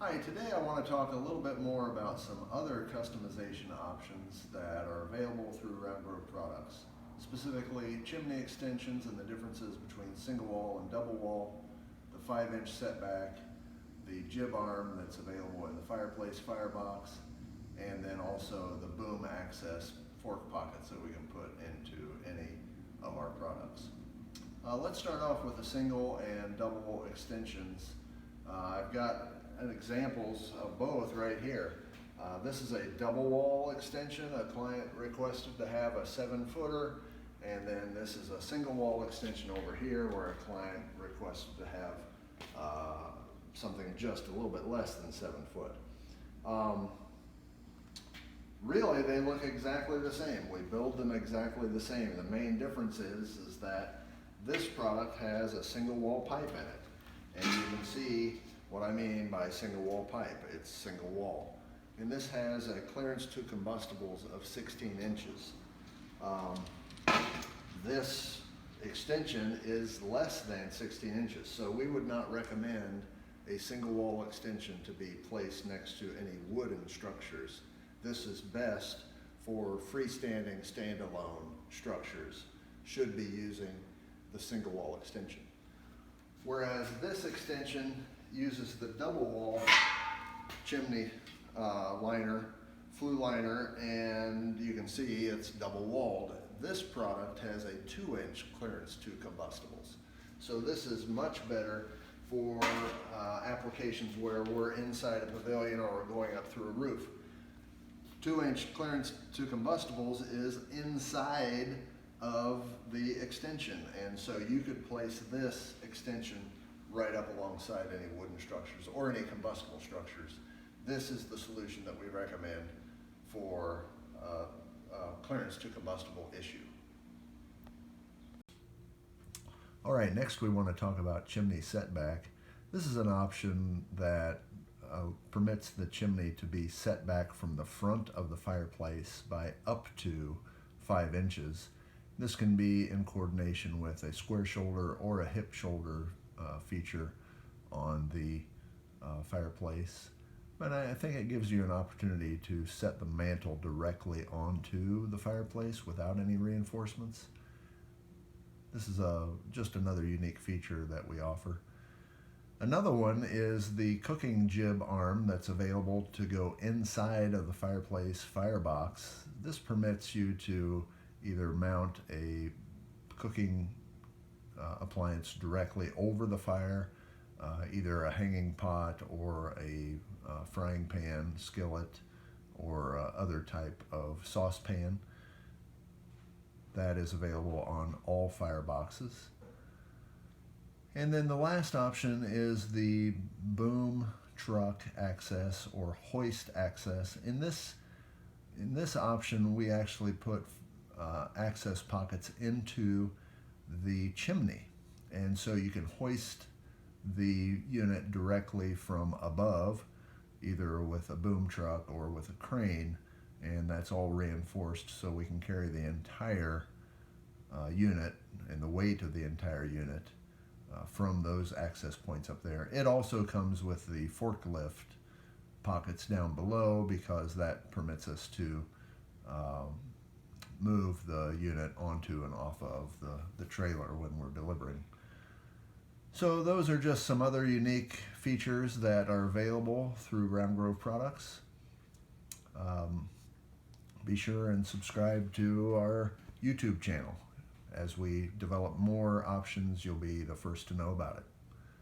Hi, today I want to talk a little bit more about some other customization options that are available through Round Grove products. Specifically, chimney extensions and the differences between single wall and double wall, the 5-inch setback, the jib arm that's available in the fireplace firebox, and then also the boom access fork pockets that we can put into any of our products. Let's start off with the single and double extensions. I've got examples of both right here. This is a double wall extension. A client requested to have a 7-footer, and then this is a single wall extension over here where a client requested to have something just a little bit less than 7 foot. Really, they look exactly the same. We build them exactly the same. The main difference is that this product has a single wall pipe in it, and you can see what I mean by single wall pipe. It's single wall. And this has a clearance to combustibles of 16 inches. This extension is less than 16 inches, so we would not recommend a single wall extension to be placed next to any wooden structures. This is best for freestanding standalone structures, should be using the single wall extension. Whereas this extension uses the double wall chimney liner, flue liner, and you can see it's double walled. This product has a 2-inch clearance to combustibles. So this is much better for applications where we're inside a pavilion or we're going up through a roof. 2-inch clearance to combustibles is inside of the extension, and so you could place this extension right up alongside any wooden structures or any combustible structures. This is the solution that we recommend for clearance to combustible issue. All right, next we want to talk about chimney setback. This is an option that permits the chimney to be set back from the front of the fireplace by up to 5 inches. This can be in coordination with a square shoulder or a hip shoulder feature on the fireplace. But I think it gives you an opportunity to set the mantle directly onto the fireplace without any reinforcements. This is just another unique feature that we offer. Another one is the cooking jib arm that's available to go inside of the fireplace firebox. This permits you to either mount a cooking appliance directly over the fire, either a hanging pot or a frying pan, skillet, or other type of saucepan. That is available on all fireboxes. And then the last option is the boom truck access or hoist access. In this option, we actually put access pockets into the chimney, and so you can hoist the unit directly from above, either with a boom truck or with a crane, and that's all reinforced so we can carry the entire unit and the weight of the entire unit from those access points up there. It also comes with the forklift pockets down below because that permits us to move the unit onto and off of the trailer when we're delivering. So those are just some other unique features that are available through Round Grove products. Be sure and subscribe to our YouTube channel. As we develop more options, you'll be the first to know about it.